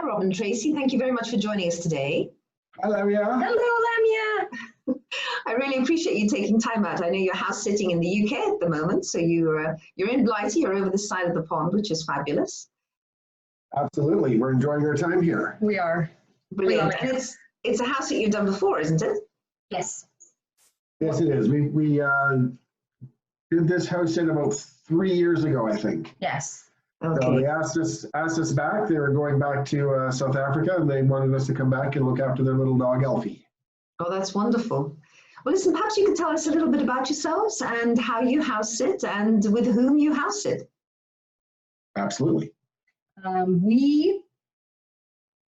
Rob and Tracey. Thank you very much for joining us today. Hi, Lamia. Hello, Lamia. I really appreciate you taking time out. I know you're house sitting in the UK at the moment, so you're in Blighty, you're over the side of the pond, which is fabulous. Absolutely, we're enjoying our time here. We are. Brilliant. And it's a house that you've done before, isn't it? Yes. Yes, it is. We did this house in about 3 years ago, I think. Yes. Okay. So they asked us back. They were going back to South Africa, and they wanted us to come back and look after their little dog, Elfie. Oh, that's wonderful. Well, listen, perhaps you could tell us a little bit about yourselves and how you house sit and with whom you house sit. Absolutely. We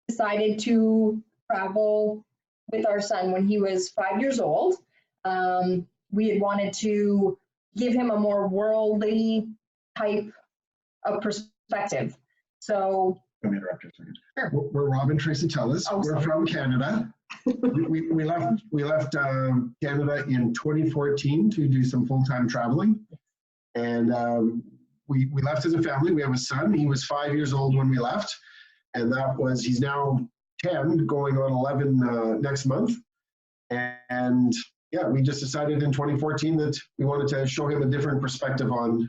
decided to travel with our son when he was 5 years old. We had wanted to give him a more worldly type of perspective. So Let me interrupt you a second. Sure. We're Rob and Tracey. We're from Canada. we left Canada in 2014 to do some full-time traveling, and we left as a family. We have a son. He was 5 years old when we left, and he's now 10, going on 11 next month. And yeah, we just decided in 2014 that we wanted to show him a different perspective on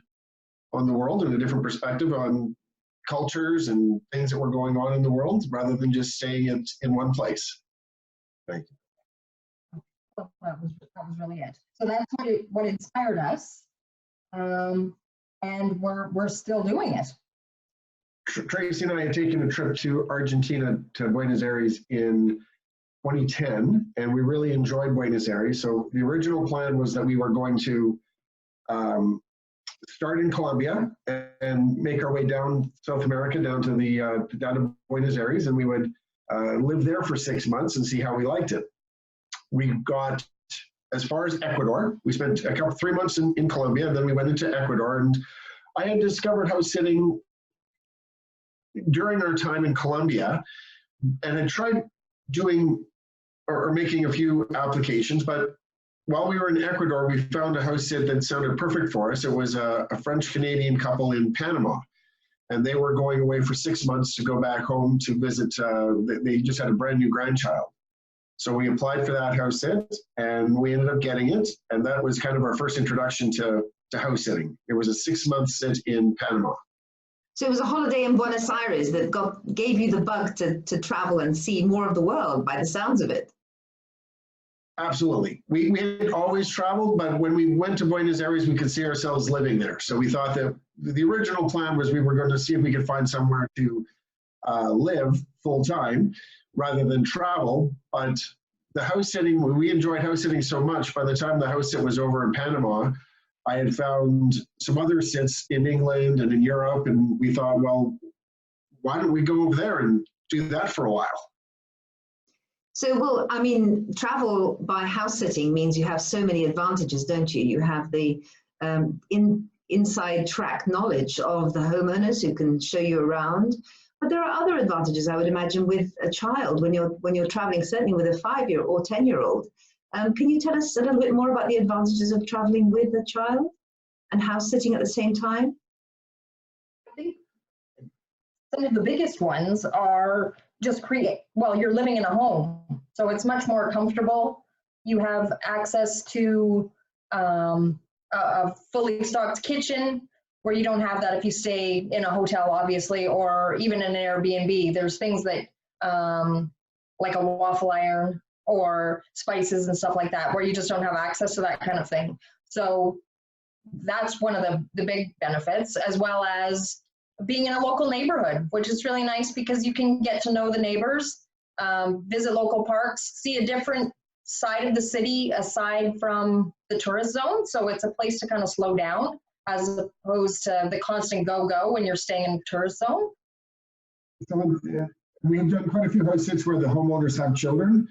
the world and a different perspective on cultures and things that were going on in the world, rather than just staying in one place. Thank you. that was really it. So that's what inspired us, and we're still doing it. Tracey and I had taken a trip to Argentina, to Buenos Aires in 2010, and we really enjoyed Buenos Aires. So the original plan was that we were going to start in Colombia and make our way down South America, down to Buenos Aires, and we would live there for 6 months and see how we liked it. We got as far as Ecuador. We spent 3 months in Colombia, and then we went into Ecuador. And I had discovered house sitting during our time in Colombia, and had tried doing or making a few applications, but while we were in Ecuador, we found a house sit that sounded perfect for us. It was a French-Canadian couple in Panama, and they were going away for 6 months to go back home to visit. They just had a brand new grandchild. So we applied for that house sit, and we ended up getting it. And that was kind of our first introduction to house sitting. It was a 6-month sit in Panama. So it was a holiday in Buenos Aires that gave you the bug to travel and see more of the world, by the sounds of it. Absolutely. We had always traveled, but when we went to Buenos Aires, we could see ourselves living there. So we thought that the original plan was we were going to see if we could find somewhere to live full time rather than travel. But the house sitting, we enjoyed house sitting so much. By the time the house sit was over in Panama, I had found some other sits in England and in Europe, and we thought, well, why don't we go over there and do that for a while? So, well, I mean, travel by house sitting means you have so many advantages, don't you? You have the inside track knowledge of the homeowners who can show you around. But there are other advantages, I would imagine, with a child when you're traveling, certainly with a 5-year or 10-year-old. Can you tell us a little bit more about the advantages of traveling with a child and house sitting at the same time? I think some of the biggest ones are just you're living in a home, so it's much more comfortable. You have access to a fully stocked kitchen, where you don't have that if you stay in a hotel, obviously, or even in an Airbnb. There's things that, like a waffle iron or spices and stuff like that, where you just don't have access to that kind of thing. So that's one of the big benefits, as well as being in a local neighborhood, which is really nice because you can get to know the neighbors, visit local parks, see a different side of the city aside from the tourist zone. So it's a place to kind of slow down, as opposed to the constant go-go when you're staying in the tourist zone. So, we've done quite a few house sits where the homeowners have children.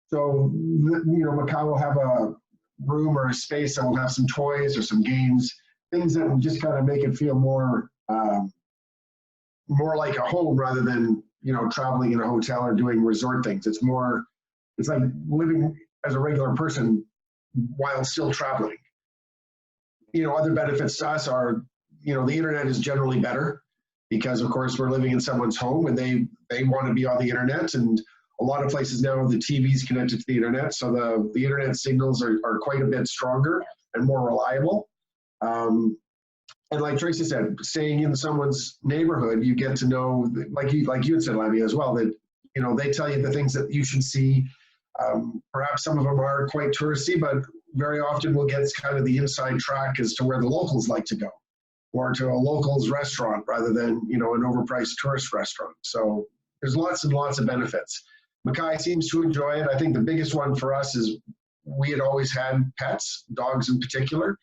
So, Macau will have a room or a space that will have some toys or some games, things that will just kind of make it feel more like a home rather than, traveling in a hotel or doing resort things. It's like living as a regular person while still traveling. Other benefits to us are, the internet is generally better. because of course we're living in someone's home and they want to be on the internet, and a lot of places now the TV's connected to the internet, so the internet signals are quite a bit stronger and more reliable. And like Tracy said, staying in someone's neighborhood, you get to know, like you had said, Lamia, as well, that they tell you the things that you should see. Perhaps some of them are quite touristy, but very often we'll get kind of the inside track as to where the locals like to go, or to a locals restaurant rather than an overpriced tourist restaurant. So there's lots and lots of benefits. Mackay seems to enjoy it. I think the biggest one for us is we had always had pets, dogs in particular.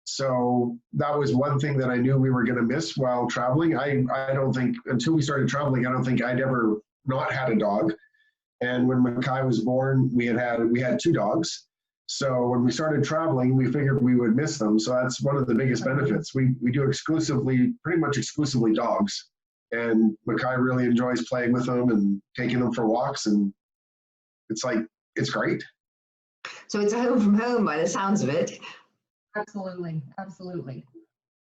So that was one thing that I knew we were going to miss while traveling. I don't think, until we started traveling, I don't think I'd ever not had a dog. And when Mackay was born, we had 2 dogs. So when we started traveling, we figured we would miss them. So that's one of the biggest benefits. We do pretty much exclusively dogs. And Mackay really enjoys playing with them and taking them for walks. And it's great. So it's a home from home by the sounds of it. Absolutely, absolutely.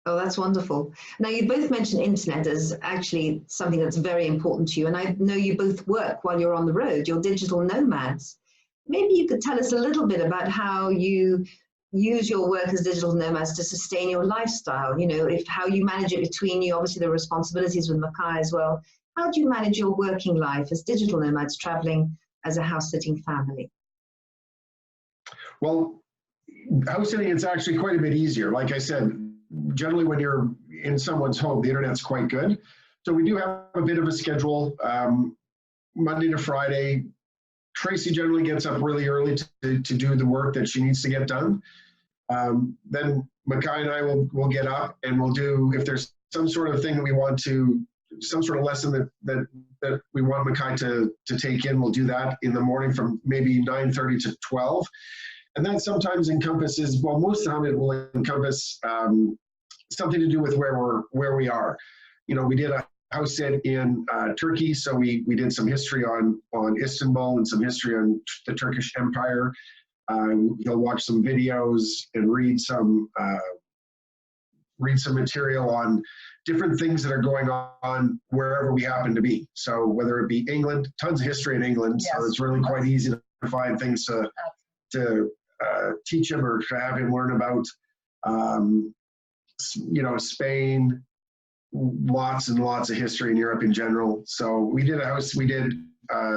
Oh, that's wonderful. Now, you both mentioned internet as actually something that's very important to you. And I know you both work while you're on the road. You're digital nomads. Maybe you could tell us a little bit about how you use your work as digital nomads to sustain your lifestyle. How you manage it between you, obviously the responsibilities with Mackay as well. How do you manage your working life as digital nomads traveling as a house-sitting family? Well, house sitting, it's actually quite a bit easier. Like I said, generally when you're in someone's home, the internet's quite good. So we do have a bit of a schedule, Monday to Friday. Tracy generally gets up really early to do the work that she needs to get done. Then Mackay and I will get up and we'll do, if there's some sort of thing that we want to, some sort of lesson that we want Mackay to take in, we'll do that in the morning from maybe 9:30 to 12. And that sometimes encompasses, well, most of the time it will encompass something to do with where we are. We did a house sit in Turkey, so we did some history on Istanbul and some history on the Turkish Empire. You'll watch some videos and read some material on different things that are going on wherever we happen to be. So whether it be England, tons of history in England, yes. So it's really quite easy to find things to teach him or to have him learn about. Spain, lots and lots of history in Europe in general. So we did a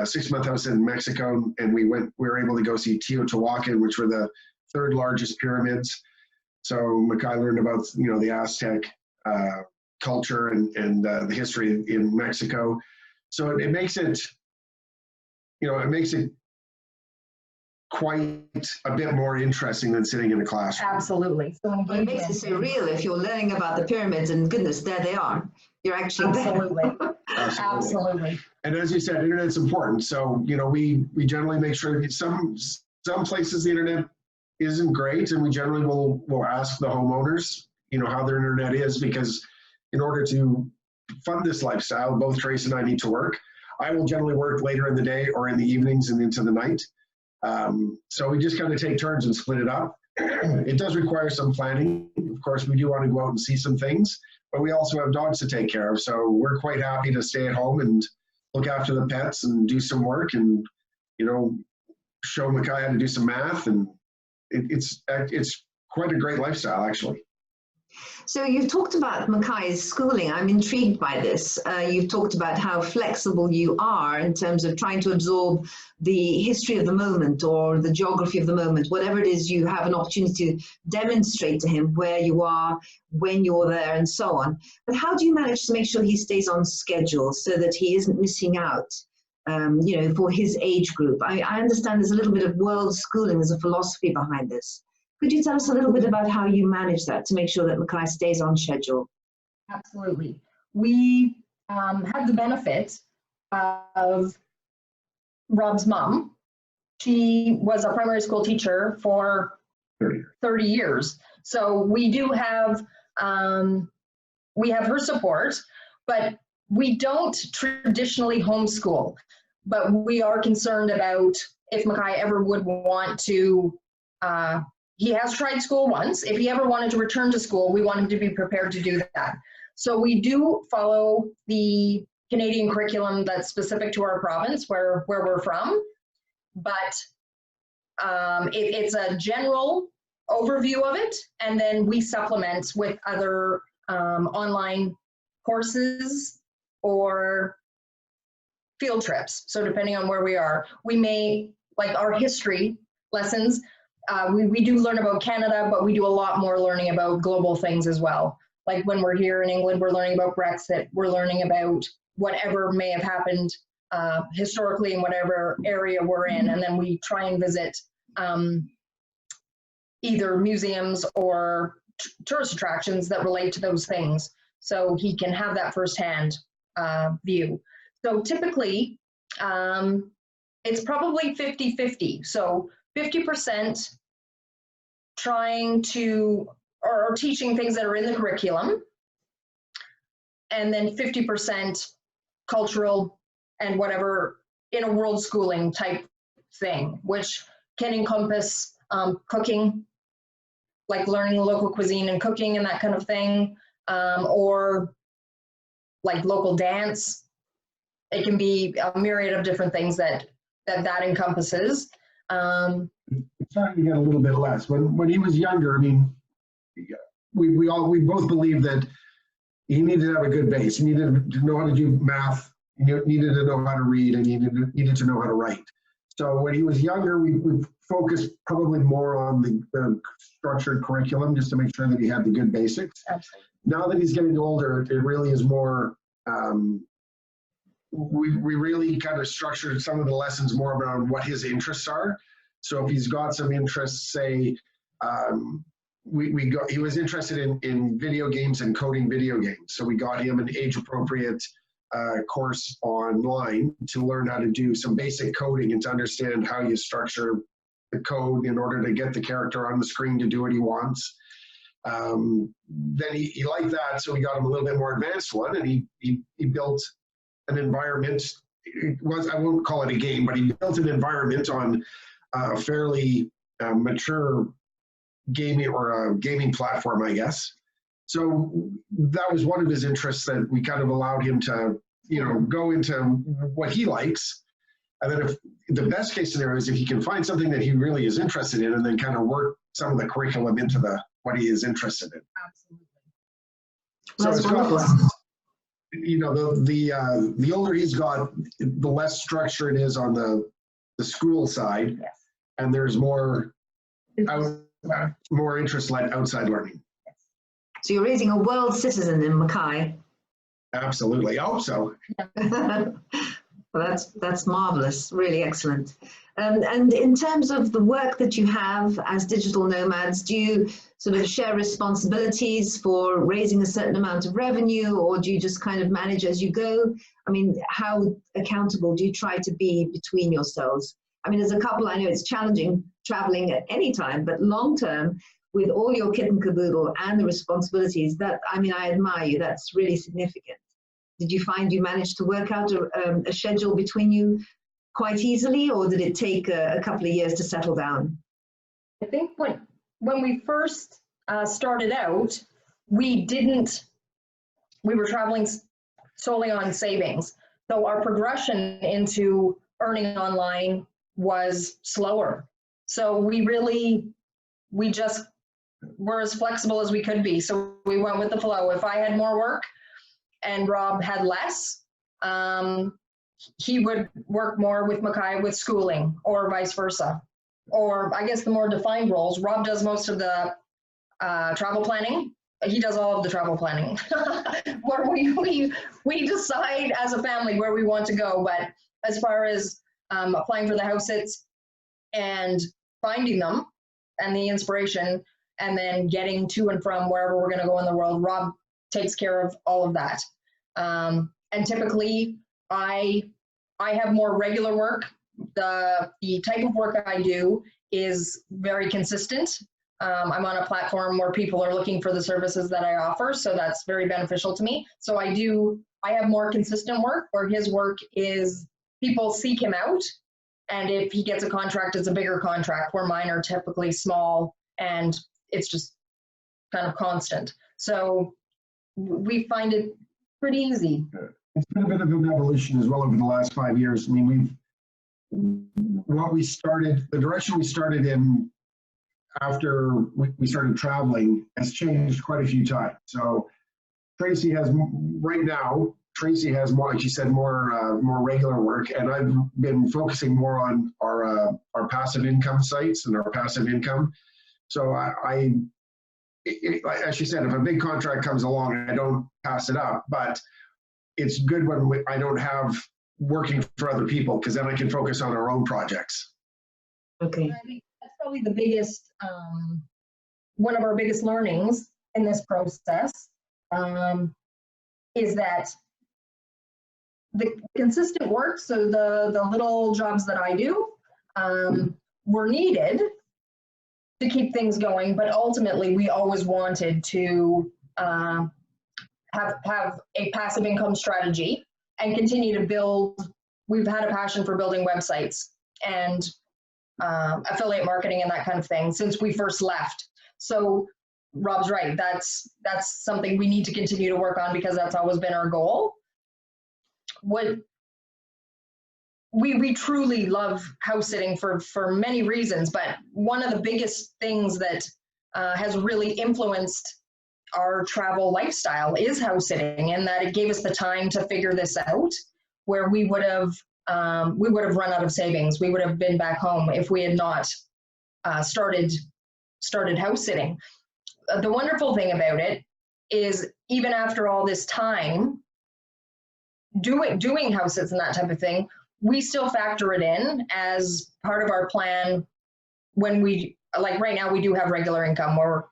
6-month house in Mexico, and we were able to go see Teotihuacan, which were the 3rd largest pyramids. So Mackay learned about the Aztec culture and the history in Mexico. So it makes it quite a bit more interesting than sitting in a classroom. Absolutely. So it makes it so real if you're learning about the pyramids, and goodness, there they are. You're actually absolutely. there. Absolutely. And as you said, internet's important. So we generally make sure that some places the internet isn't great, and we generally will ask the homeowners how their internet is, because in order to fund this lifestyle, both Trace and I need to work. I will generally work later in the day or in the evenings and into the night. So we just kind of take turns and split it up. It does require some planning. Of course, we do want to go out and see some things, but we also have dogs to take care of. So we're quite happy to stay at home and look after the pets and do some work and, show Mackay how to do some math. And it's quite a great lifestyle, actually. So you've talked about Mackay's schooling. I'm intrigued by this. You've talked about how flexible you are in terms of trying to absorb the history of the moment or the geography of the moment, whatever it is you have an opportunity to demonstrate to him where you are, when you're there, and so on. But how do you manage to make sure he stays on schedule so that he isn't missing out, for his age group? I understand there's a little bit of world schooling, there's a philosophy behind this. Could you tell us a little bit about how you manage that to make sure that Mackay stays on schedule? Absolutely. We had the benefit of Rob's mom. She was a primary school teacher for 30 years. So we do have, her support, but we don't traditionally homeschool. But we are concerned about if Mackay ever would want to, he has tried school once. If he ever wanted to return to school, we want him to be prepared to do that. So we do follow the Canadian curriculum that's specific to our province where we're from, but it's a general overview of it, and then we supplement with other online courses or field trips. So depending on where we are, we may, like our history lessons, we do learn about Canada, but we do a lot more learning about global things as well. Like when we're here in England, we're learning about Brexit, we're learning about whatever may have happened historically in whatever area we're in, and then we try and visit either museums or tourist attractions that relate to those things, so he can have that firsthand view. So typically, it's probably 50-50. So 50% trying to, or teaching things that are in the curriculum, and then 50% cultural and whatever in a world schooling type thing, which can encompass cooking, like learning local cuisine and cooking and that kind of thing, or like local dance. It can be a myriad of different things that encompasses. It's starting to get a little bit less. When he was younger, I mean, we both believed that he needed to have a good base. He needed to know how to do math. He needed to know how to read, and he needed to know how to write. So when he was younger, we focused probably more on the structured curriculum just to make sure that he had the good basics. Absolutely. Now that he's getting older, it really is more, we really kind of structured some of the lessons more around what his interests are. So if he's got some interests, say, he was interested in video games and coding video games. So we got him an age-appropriate course online to learn how to do some basic coding and to understand how you structure the code in order to get the character on the screen to do what he wants. Then he liked that, so we got him a little bit more advanced one, and he built an environment. I won't call it a game, but he built an environment on a fairly mature gaming or a gaming platform, I guess. So that was one of his interests that we kind of allowed him to, go into what he likes. And then if the best case scenario is if he can find something that he really is interested in and then kind of work some of the curriculum into what he is interested in. Absolutely. So That's it's wonderful. got, the older he's got, the less structure it is on the school side. Yes. And there's more interest-led outside learning. So you're raising a world citizen in Mackay. Absolutely. I hope so. Well, that's marvelous, really excellent. And in terms of the work that you have as digital nomads, do you sort of share responsibilities for raising a certain amount of revenue, or do you just kind of manage as you go? I mean, how accountable do you try to be between yourselves? I mean, as a couple, I know it's challenging traveling at any time, but long term, with all your kit and caboodle and the responsibilities, I admire you. That's really significant. Did you find you managed to work out a schedule between you quite easily, or did it take a couple of years to settle down? I think when we first started out, we were traveling solely on savings. So our progression into earning online was slower. So we just were as flexible as we could be. So we went with the flow. If I had more work and Rob had less, he would work more with Mackay with schooling, or vice versa. Or I guess the more defined roles, Rob does most of the travel planning. He does all of the travel planning where we decide as a family where we want to go. But as far as applying for the house sits and finding them and the inspiration, and then getting to and from wherever we're going to go in the world, Rob takes care of all of that. And typically I have more regular work. The type of work I do is very consistent. I'm on a platform where people are looking for the services that I offer, so that's very beneficial to me. So I have more consistent work, where his work is people seek him out, and if he gets a contract, it's a bigger contract, where mine are typically small and it's just kind of constant. So we find it pretty easy. It's been a bit of an evolution as well over the last 5 years. I mean, the direction we started in after we started traveling has changed quite a few times. So Tracey has more, like she said, more regular work, and I've been focusing more on our passive income sites and our passive income. So as she said, if a big contract comes along, I don't pass it up, but it's good when I don't have working for other people, because then I can focus on our own projects. Okay. I think that's probably the biggest, one of our biggest learnings in this process, is that the consistent work, so the little jobs that I do, were needed to keep things going, but ultimately we always wanted to have a passive income strategy and continue to build. We've had a passion for building websites and affiliate marketing and that kind of thing since we first left. So Rob's right, that's something we need to continue to work on, because that's always been our goal. We truly love house sitting for many reasons, but one of the biggest things that has really influenced our travel lifestyle is house sitting, and that it gave us the time to figure this out, where we would have run out of savings. We would have been back home if we had not started house sitting. The wonderful thing about it is, even after all this time doing house sits and that type of thing, we still factor it in as part of our plan. When we, like right now, we do have regular income where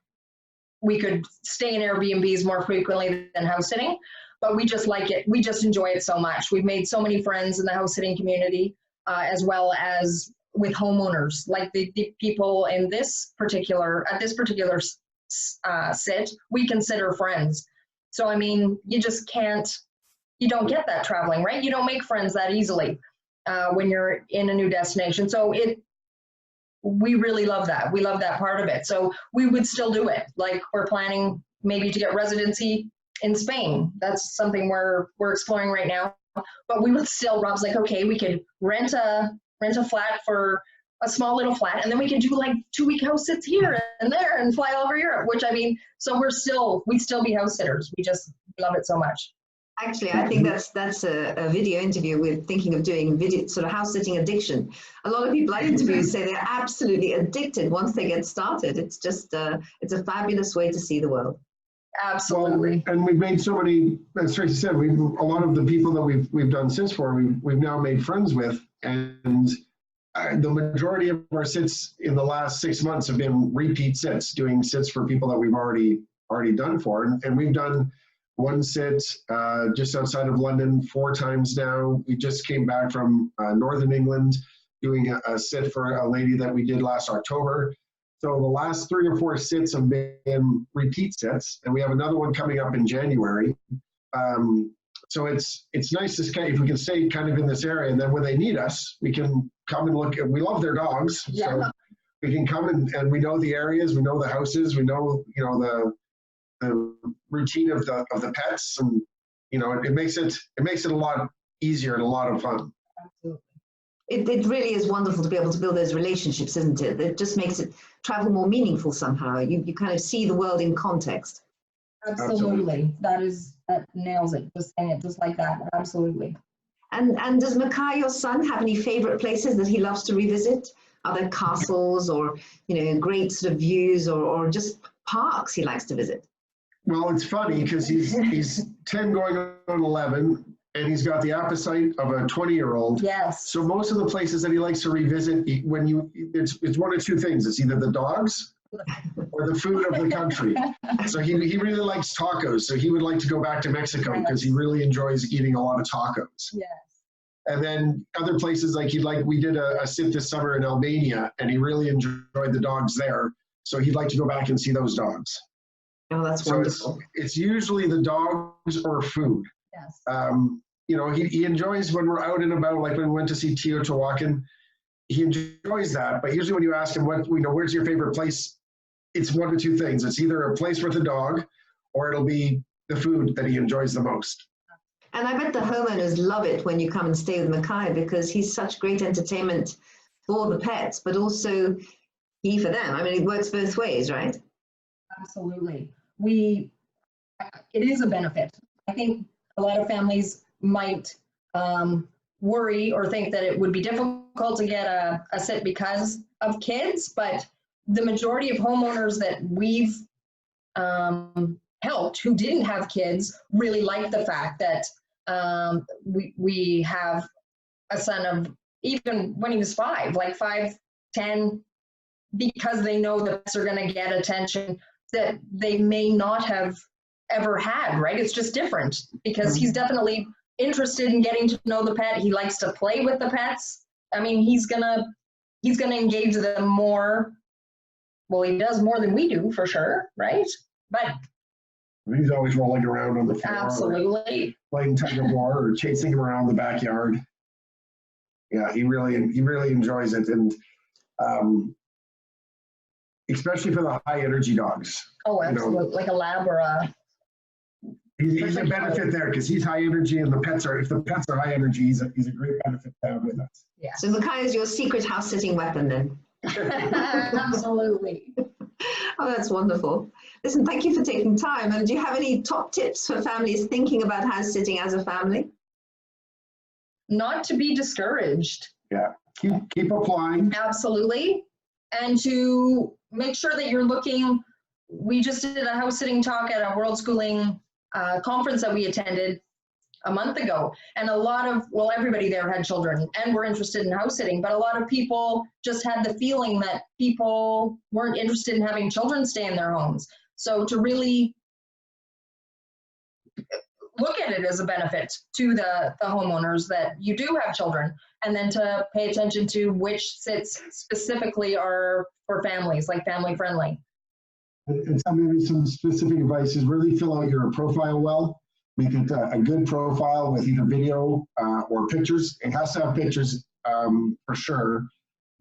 we could stay in Airbnbs more frequently than house sitting, but we just like it. We just enjoy it so much. We've made so many friends in the house sitting community, as well as with homeowners, like the people in this particular sit, we consider friends. So, I mean, you don't get that traveling, right? You don't make friends that easily when you're in a new destination. So we really love that. We love that part of it. So we would still do it. Like, we're planning maybe to get residency in Spain. That's something we're exploring right now. But we would still, Rob's like, okay, we could rent a flat for a small little flat, and then we can do like 2-week house sits here and there and fly all over Europe, which, I mean, so we'd still be house sitters. We just love it so much. Actually, I think that's a video interview. We're thinking of doing video, sort of house sitting addiction. A lot of people I interview say they're absolutely addicted once they get started. It's just it's a fabulous way to see the world. Absolutely. Well, and we've made so many, as Tracey said, a lot of the people that we've done sits for, we've now made friends with, and the majority of our sits in the last 6 months have been repeat sits, doing sits for people that we've already done for, and we've done one sit just outside of London 4 times now. We just came back from Northern England doing a sit for a lady that we did last October. So the last 3 or 4 sits have been repeat sits, and we have another one coming up in January. So it's nice to if we can stay kind of in this area, and then when they need us, we can come and look. We love their dogs, yeah. So we can come and we know the areas, we know the houses, we know the routine of the pets, and it makes it a lot easier and a lot of fun. Absolutely. It really is wonderful to be able to build those relationships, isn't it? It just makes travel more meaningful somehow. You kind of see the world in context. Absolutely. That nails it. Just saying it just like that. Absolutely. And does Mackay, your son, have any favorite places that he loves to revisit? Are there castles or great sort of views, or just parks he likes to visit? Well, it's funny because he's 10 going on 11, and he's got the appetite of a 20-year-old. Yes. So most of the places that he likes to revisit, it's one of 2 things. It's either the dogs or the food of the country. So he really likes tacos. So he would like to go back to Mexico because he really enjoys eating a lot of tacos. Yes. And then other places we did a sit this summer in Albania, and he really enjoyed the dogs there. So he'd like to go back and see those dogs. Oh, that's wonderful. It's usually the dogs or food. Yes. He enjoys when we're out and about, like when we went to see Teotihuacan. He enjoys that, but usually when you ask him where's your favorite place, it's 1 of 2 things. It's either a place with a dog, or it'll be the food that he enjoys the most. And I bet the homeowners love it when you come and stay with Mackay, because he's such great entertainment for the pets, but also he for them. I mean, it works both ways, right? Absolutely. It is a benefit. I think a lot of families might worry or think that it would be difficult to get a sit because of kids, but the majority of homeowners that we've helped who didn't have kids really like the fact that we have a son of, even when he was 5, like 5, 10, because they know the pets are going to get attention that they may not have ever had, right? It's just different because he's definitely interested in getting to know the pet. He likes to play with the pets. I mean, he's gonna engage them more. Well, he does more than we do for sure, right? But He's always rolling around on the floor. Absolutely. Playing tug of war or chasing him around the backyard. Yeah, he really enjoys it, and especially for the high energy dogs. Oh, absolutely, like a lab or a. He's a benefit there because he's high energy, and if the pets are high energy, he's a great benefit to have with us. Yeah. So Mackay is your secret house sitting weapon then. Absolutely. Oh, that's wonderful. Listen, thank you for taking time. And do you have any top tips for families thinking about house sitting as a family? Not to be discouraged. Yeah, keep applying. Absolutely. And to make sure that you're looking, we just did a house sitting talk at a World Schooling conference that we attended a month ago. And everybody there had children and were interested in house sitting, but a lot of people just had the feeling that people weren't interested in having children stay in their homes. So to really look at it as a benefit to the homeowners that you do have children, and then to pay attention to which sits specifically are for families, like family friendly. And maybe some specific advice is really fill out your profile well. Make it a good profile with either video or pictures. It has to have pictures for sure,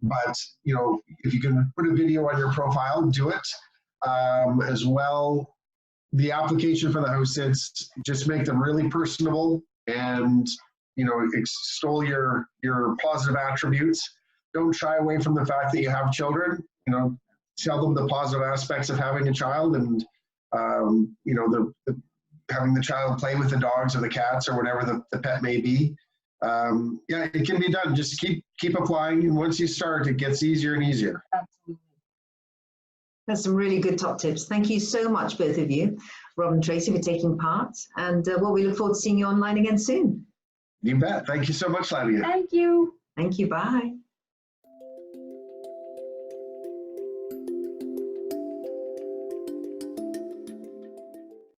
but if you can put a video on your profile, do it as well. The application for the house sits, just make them really personable and extol your positive attributes. Don't shy away from the fact that you have children. Tell them the positive aspects of having a child, and having the child play with the dogs or the cats or whatever the pet may be. Yeah, it can be done. Just keep applying, and once you start, it gets easier and easier. Absolutely. That's some really good top tips. Thank you so much, both of you, Rob and Tracey, for taking part. And we look forward to seeing you online again soon. You bet. Thank you so much, Lavia. Thank you. Thank you. Bye.